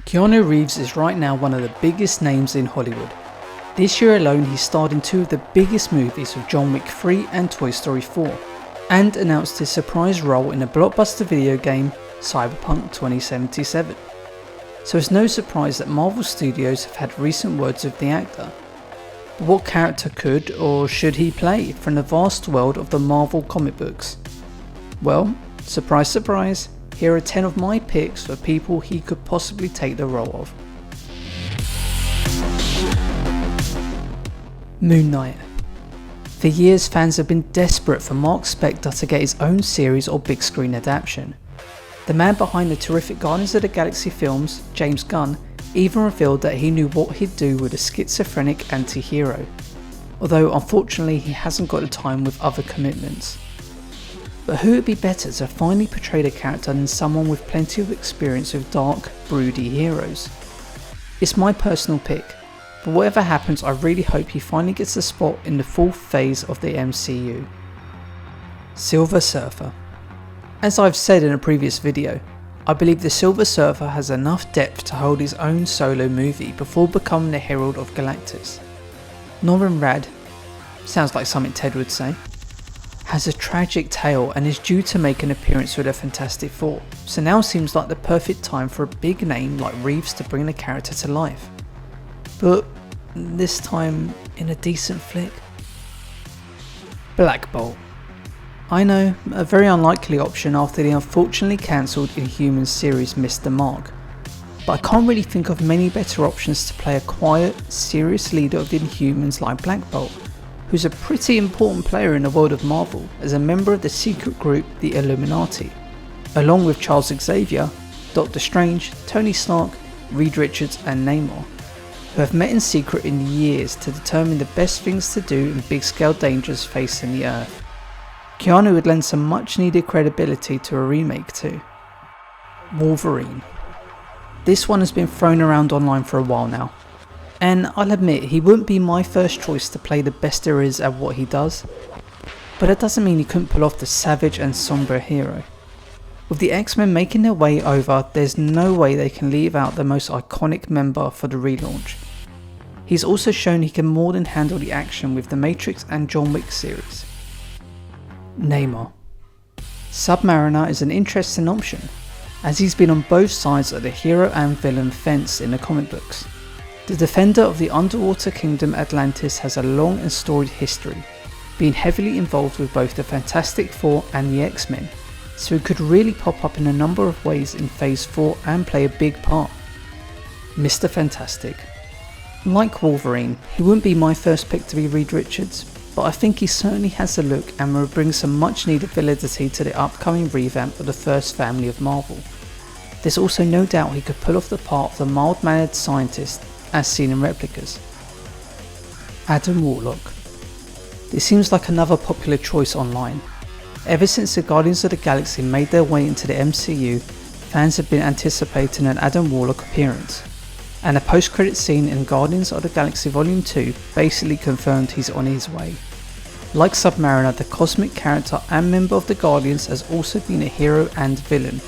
Keanu Reeves is right now one of the biggest names in Hollywood. This year alone he starred in two of the biggest movies with John Wick 3 and Toy Story 4, and announced his surprise role in the blockbuster video game Cyberpunk 2077. So it's no surprise that Marvel Studios have had recent words with the actor. But what character could or should he play from the vast world of the Marvel comic books? Well, surprise surprise, here are 10 of my picks for people he could possibly take the role of. Moon Knight. For years fans have been desperate for Mark Spector to get his own series or big screen adaptation. The man behind the terrific Guardians of the Galaxy films, James Gunn, even revealed that he knew what he'd do with a schizophrenic anti-hero, although unfortunately he hasn't got the time with other commitments. But who would be better to finally portray the character than someone with plenty of experience with dark, broody heroes? It's my personal pick, but whatever happens I really hope he finally gets a spot in the fourth phase of the MCU. Silver Surfer. As I've said in a previous video, I believe the Silver Surfer has enough depth to hold his own solo movie before becoming the Herald of Galactus. Norman Rad, sounds like something Ted would say, has a tragic tale and is due to make an appearance with the Fantastic Four, so now seems like the perfect time for a big name like Reeves to bring the character to life. But this time in a decent flick. Black Bolt. I know, a very unlikely option after the unfortunately cancelled Inhumans series missed the mark, but I can't really think of many better options to play a quiet, serious leader of the Inhumans like Black Bolt, who's a pretty important player in the world of Marvel as a member of the secret group the Illuminati, along with Charles Xavier, Doctor Strange, Tony Stark, Reed Richards and Namor, who have met in secret in years to determine the best things to do in big scale dangers facing the Earth. Keanu would lend some much needed credibility to a remake too. Wolverine. This one has been thrown around online for a while now, and I'll admit he wouldn't be my first choice to play the best there is at what he does, but that doesn't mean he couldn't pull off the savage and sombre hero. With the X-Men making their way over, there's no way they can leave out the most iconic member for the relaunch. He's also shown he can more than handle the action with the Matrix and John Wick series. Namor. Submariner is an interesting option, as he's been on both sides of the hero and villain fence in the comic books. The defender of the underwater kingdom Atlantis has a long and storied history, being heavily involved with both the Fantastic Four and the X-Men, so he could really pop up in a number of ways in Phase 4 and play a big part. Mr. Fantastic. Like Wolverine, he wouldn't be my first pick to be Reed Richards, but I think he certainly has the look and will bring some much needed validity to the upcoming revamp of the first family of Marvel. There's also no doubt he could pull off the part of the mild-mannered scientist as seen in Replicas. Adam Warlock. This seems like another popular choice online. Ever since the Guardians of the Galaxy made their way into the MCU, fans have been anticipating an Adam Warlock appearance, and a post-credit scene in Guardians of the Galaxy Volume 2 basically confirmed he's on his way. Like Submariner, the cosmic character and member of the Guardians has also been a hero and villain,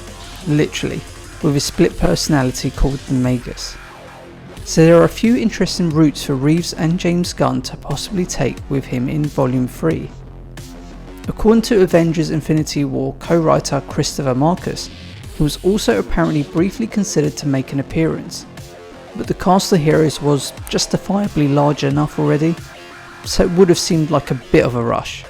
literally, with his split personality called the Magus. So there are a few interesting routes for Reeves and James Gunn to possibly take with him in Volume 3. According to Avengers Infinity War co-writer Christopher Marcus, he was also apparently briefly considered to make an appearance, but the cast of heroes was justifiably large enough already, so it would have seemed like a bit of a rush.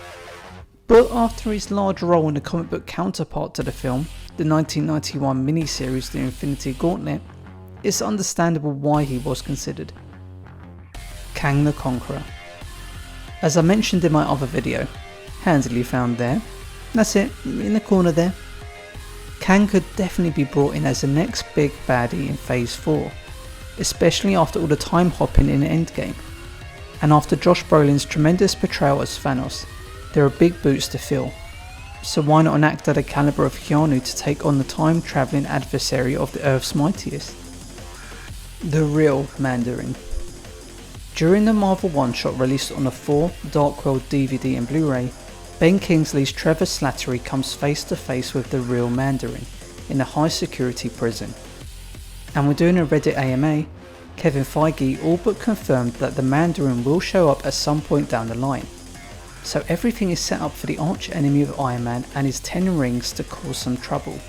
But after his large role in the comic book counterpart to the film, the 1991 miniseries The Infinity Gauntlet, it's understandable why he was considered. Kang the Conqueror. As I mentioned in my other video, handily found there, that's it, in the corner there. Kang could definitely be brought in as the next big baddie in Phase 4, especially after all the time hopping in Endgame, and after Josh Brolin's tremendous portrayal as Thanos, there are big boots to fill, so why not an actor the calibre of Keanu to take on the time travelling adversary of the Earth's mightiest? The real Mandarin. During the Marvel one-shot released on the 4 Dark World DVD and Blu-ray, Ben Kingsley's Trevor Slattery comes face to face with the real Mandarin in a high security prison. And when doing a Reddit AMA, Kevin Feige all but confirmed that the Mandarin will show up at some point down the line. So everything is set up for the arch enemy of Iron Man and his 10 rings to cause some trouble.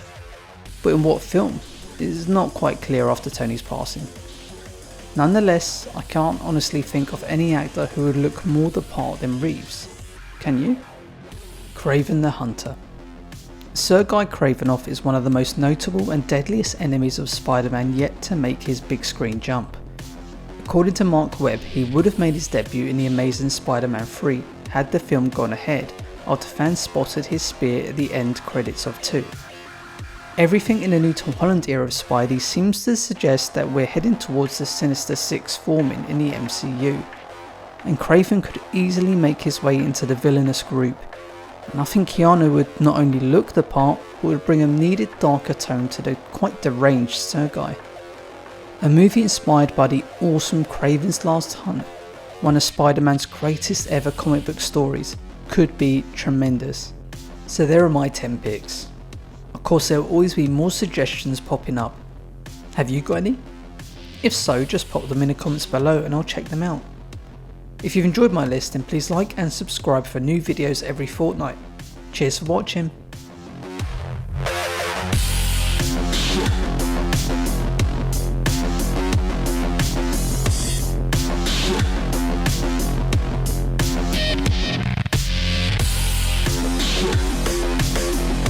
But in what film? It is not quite clear after Tony's passing. Nonetheless, I can't honestly think of any actor who would look more the part than Reeves. Can you? Kraven the Hunter. Sergei Kravinoff is one of the most notable and deadliest enemies of Spider-Man yet to make his big screen jump. According to Mark Webb, he would have made his debut in The Amazing Spider-Man 3 had the film gone ahead, after fans spotted his spear at the end credits of 2. Everything in the new Tom Holland era of Spidey seems to suggest that we're heading towards the Sinister Six forming in the MCU, and Kraven could easily make his way into the villainous group, and I think Keanu would not only look the part, but would bring a needed darker tone to the quite deranged Sergei. A movie inspired by the awesome Kraven's Last Hunt, one of Spider-Man's greatest ever comic book stories, could be tremendous. So there are my 10 picks. Of course, there will always be more suggestions popping up. Have you got any? If so, just pop them in the comments below and I'll check them out. If you've enjoyed my list, then please like and subscribe for new videos every fortnight. Cheers for watching.